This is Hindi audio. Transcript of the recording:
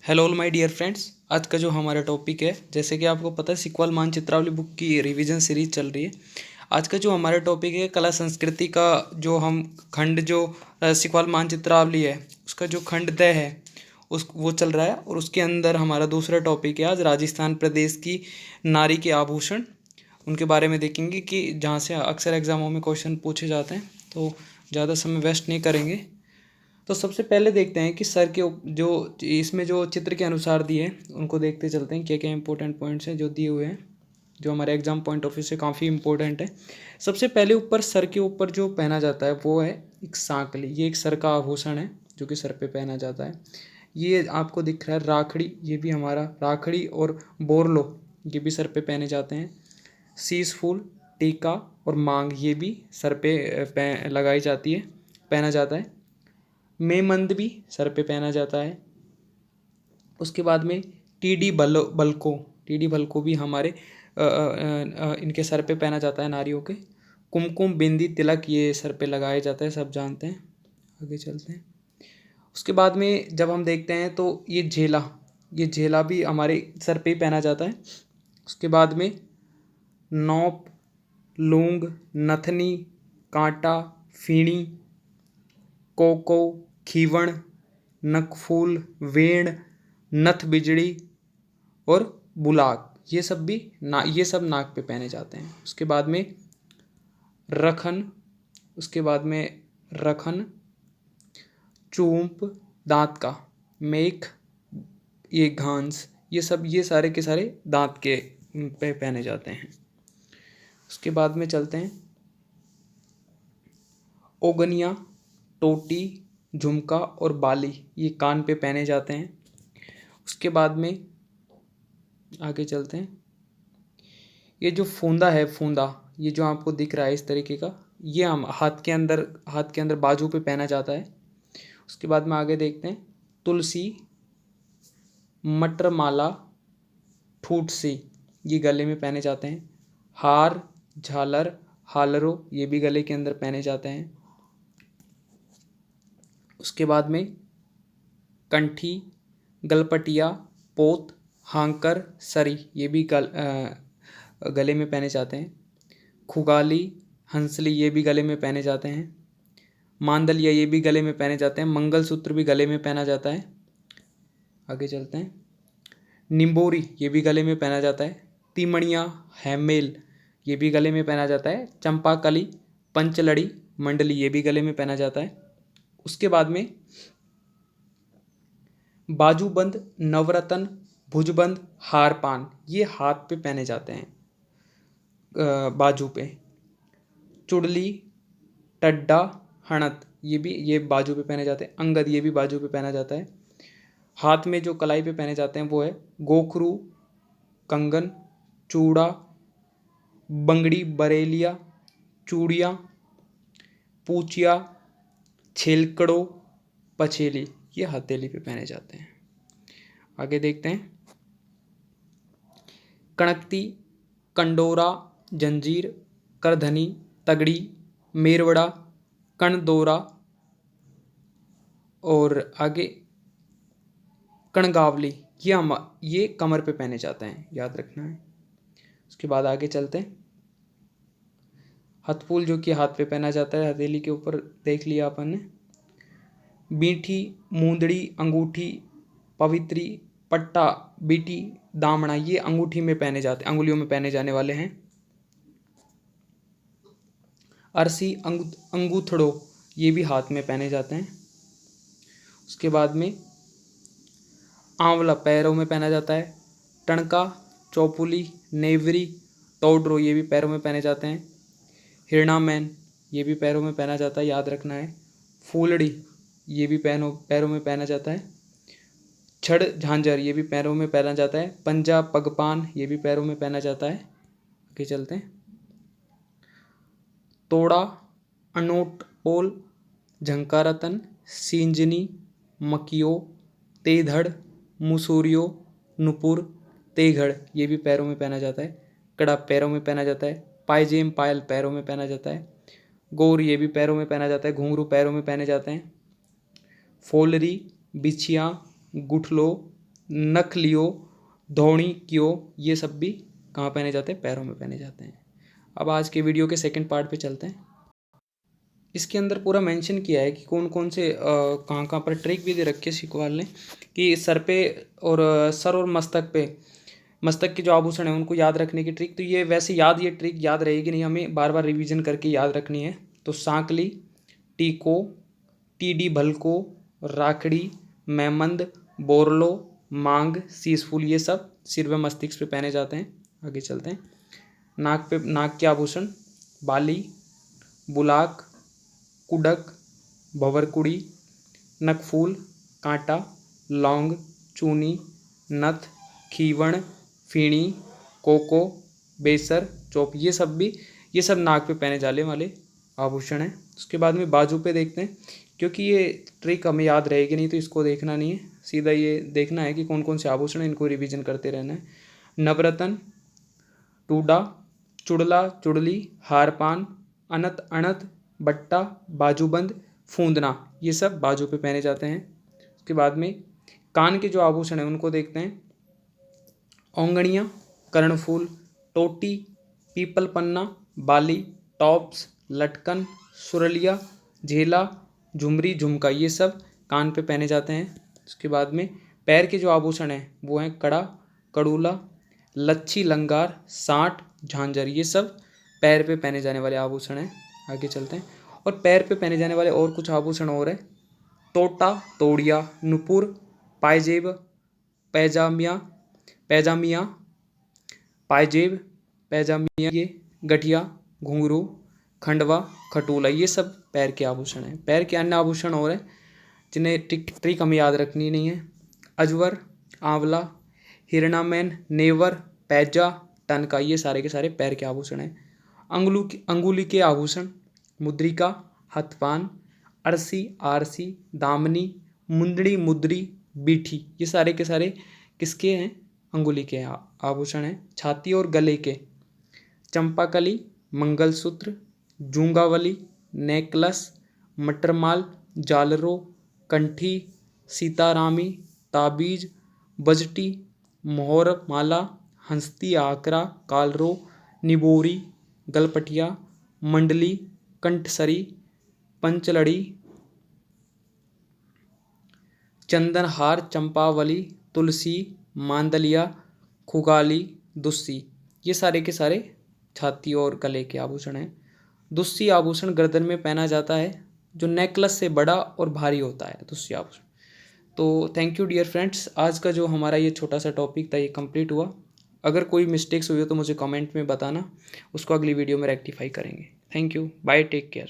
Hello all my dear friends. आज का जो हमारा टॉपिक है, जैसे कि आपको पता है सिक्वल मानचित्रावली बुक की रिवीजन सीरीज चल रही है। आज का जो हमारा टॉपिक है कला संस्कृति का, जो हम खंड जो सिक्वल मानचित्रावली है उसका जो खंड द है उस वो चल रहा है। और उसके अंदर हमारा दूसरा टॉपिक है आज राजस्थान प्रदेश की नारी के आभूषण। उनके बारे में देखेंगे कि जहाँ से अक्सर एग्जामों में क्वेश्चन पूछे जाते हैं, तो ज़्यादा समय वेस्ट नहीं करेंगे। तो सबसे पहले देखते हैं कि सर के जो इसमें जो चित्र के अनुसार दिए हैं उनको देखते चलते हैं क्या क्या इंपॉर्टेंट पॉइंट्स हैं जो दिए हुए हैं, जो हमारे एग्जाम पॉइंट ऑफ व्यू से काफ़ी इंपॉर्टेंट है। सबसे पहले ऊपर सर के ऊपर जो पहना जाता है वो है एक सांकली। ये एक सर का आभूषण है जो कि सर पे पहना जाता है। ये आपको दिख रहा है राखड़ी, ये भी हमारा राखड़ी और बोरलो ये भी सर पे पहने जाते हैं। शीश फूल, टीका और मांग ये भी सर पे लगाई जाती है, पहना जाता है। मेमंद भी सर पे पहना जाता है। उसके बाद में टीडी भलको भी हमारे इनके सर पे पहना जाता है नारियों के। कुमकुम बिंदी तिलक ये सर पे लगाया जाता है, सब जानते हैं। आगे चलते हैं। उसके बाद में जब हम देखते हैं तो ये झेला भी हमारे सर पे ही पहना जाता है। उसके बाद में नौप, लूंग, नथनी, कांटा, फीणी, कोको, खीवण, नकफूल, वेण, नथ बिजड़ी और बुलाक ये सब नाक पे पहने जाते हैं। उसके बाद में रखन, उसके बाद में रखन, चूंप, दांत का, मेख, ये घांस, ये सारे के सारे दांत के पे पहने जाते हैं। उसके बाद में चलते हैं। ओगनिया, टोटी, झुमका और बाली ये कान पे पहने जाते हैं। उसके बाद में आगे चलते हैं। ये जो फूंदा है, ये जो आपको दिख रहा है इस तरीके का, ये हम हाथ के अंदर बाजू पे पहना जाता है। उसके बाद में आगे देखते हैं। तुलसी, मटर माला, ठूठ सी ये गले में पहने जाते हैं। हार, झालर, हालरो ये भी गले के अंदर पहने जाते हैं। उसके बाद में कंठी, गलपटिया, पोत, हांकर, सरी ये भी गले में पहने जाते हैं। खुगाली, हंसली ये भी गले में पहने जाते हैं। मांदलिया ये भी गले में पहने जाते हैं। मंगलसूत्र भी गले में पहना जाता है। आगे चलते हैं। निम्बोरी ये भी गले में पहना जाता है। तिमणिया, हैमेल ये भी गले में पहना जाता है। चंपाकली, पंचलड़ी, मंडली ये भी गले में पहना जाता है। उसके बाद में बाजूबंद, नवरत्न, भुजबंद, हारपान ये हाथ पे पहने जाते हैं, बाजू पे। चुड़ली, टड्डा, हणत ये बाजू पे पहने जाते हैं। अंगद ये भी बाजू पे पहना जाता है। हाथ में जो कलाई पे पहने जाते हैं वो है गोखरू, कंगन, चूड़ा, बंगड़ी, बरेलिया, चूड़िया, पूचिया, छेलकड़ो, पछेली ये हथेली पे पहने जाते हैं। आगे देखते हैं। कणकती, कंडोरा, जंजीर, करधनी, तगड़ी, मेरवड़ा, कणदोरा और आगे कणगावली ये कमर पे पहने जाते हैं, याद रखना है। उसके बाद आगे चलते हैं। हथफूल जो कि हाथ पे पहना जाता है, हथेली के ऊपर देख लिया अपन ने। बीठी, मूंदड़ी, अंगूठी, पवित्री, पट्टा, बीटी, दामना ये अंगूठी में पहने जाते, अंगुलियों में पहने जाने वाले हैं। अरसी, अंगूठड़ो ये भी हाथ में पहने जाते हैं। उसके बाद में आंवला पैरों में पहना जाता है। टणका, चौपुली, नेवरी, टोडरो ये भी पैरों में पहने जाते हैं। हिरणामैन ये भी पैरों में पहना जाता है, याद रखना है। फूलड़ी ये भी पैरों में पहना जाता है। छड़ झांझर ये भी पैरों में पहना जाता है। पंजा, पगपान ये भी पैरों में पहना जाता है। आगे चलते हैं। तोड़ा, अनोट पोल, झंकारतन, सींजनी, मकियो, तेधड़, मुसूरियो, नुपुर, तेघड़ ये भी पैरों में पहना जाता है। कड़ा पैरों में पहना जाता है। पायजेम, पायल पैरों में पहना जाता है। गौर ये भी पैरों में पहना जाता है। घुंघरू पैरों में पहने जाते हैं। फोलरी, बिछिया, गुठलो, नख लियो, धौणी कियो, ये सब भी कहाँ पहने जाते हैं? पैरों में पहने जाते हैं। अब आज के वीडियो के सेकंड पार्ट पे चलते हैं। इसके अंदर पूरा मेंशन किया है कि कौन कौन से कहाँ कहाँ पर ट्रिक भी दे रखी है सिकवाल ने कि सर पे और सर और मस्तक के जो आभूषण है उनको याद रखने की ट्रिक। तो ये वैसे ये ट्रिक याद रहेगी नहीं, हमें बार बार रिवीजन करके याद रखनी है। तो सांकली, टीको, टीडी भलको, राखड़ी, मेमंद, बोरलो, मांग, शीशफूल, ये सब सिर व मस्तिष्क पे पहने जाते हैं। आगे चलते हैं। नाक के आभूषण बाली, बुलाक, कुडक, भंवरकुड़ी, नकफूल, कांटा, लौंग, चूनी, नथ, खीवण, फीणी, कोको, बेसर, चौप, ये सब नाक पे पहने जाने वाले आभूषण हैं। उसके बाद में बाजू पे देखते हैं, क्योंकि ये ट्रिक हमें याद रहेगी नहीं तो इसको देखना नहीं है, सीधा ये देखना है कि कौन कौन से आभूषण हैं, इनको रिवीजन करते रहना है। नवरत्न, टूडा, चुड़ला, चुड़ली, हारपान, अनत, अणत, बट्टा, बाजूबंद, फूंदना, ये सब बाजू पे पहने जाते हैं। उसके बाद में कान के जो आभूषण हैं उनको देखते हैं। औंगड़ियाँ, कर्णफूल, टोटी, पीपल पन्ना, बाली, टॉप्स, लटकन, सुरलिया, झेला, झुमरी, झुमका, ये सब कान पे पहने जाते हैं। उसके बाद में पैर के जो आभूषण हैं वो हैं कड़ा, कड़ूला, लच्छी, लंगार, साँट, झांझर, ये सब पैर पे पहने जाने वाले आभूषण हैं। आगे चलते हैं। और पैर पे पहने जाने वाले और कुछ आभूषण और हैं। टोटा, तोड़िया, नुपुर, पायजेब, पैजामिया, पायजेब, पैजामिया, ये गठिया, घुंघरू, खंडवा, खटोला, ये सब पैर के आभूषण हैं। पैर के अन्य आभूषण और हैं जिन्हें ट्रिक हमें याद रखनी नहीं है। अजवर, आंवला, हिरणामैन, नेवर, पैजा, टनका, ये सारे के सारे पैर के आभूषण हैं। अंगुली के आभूषण मुद्रिका, हथपान, अरसी, आरसी, दामनी, मुंदड़ी, मुद्री, बीठी, ये सारे के सारे किसके हैं? अंगुली के आभूषण हैं। छाती और गले के चंपाकली, मंगलसूत्र, जूंगावली, नेकलस, मटरमाल, जालरो, कंठी, सीतारामी, ताबीज, बजटी, मोहर माला, हंसती, आकरा, कालरो, निबोरी, गलपटिया, मंडली, कंठसरी, पंचलड़ी, चंदनहार, चंपावली, तुलसी, मांदलिया, खुगाली, दुस्सी, ये सारे के सारे छाती और गले के आभूषण हैं। दुस्सी आभूषण गर्दन में पहना जाता है जो नेकलेस से बड़ा और भारी होता है, दुस्सी आभूषण। तो थैंक यू डियर फ्रेंड्स, आज का जो हमारा ये छोटा सा टॉपिक था ये कंप्लीट हुआ। अगर कोई मिस्टेक्स हुई हो तो मुझे कमेंट में बताना, उसको अगली वीडियो में रेक्टिफाई करेंगे। Thank you, bye, take care.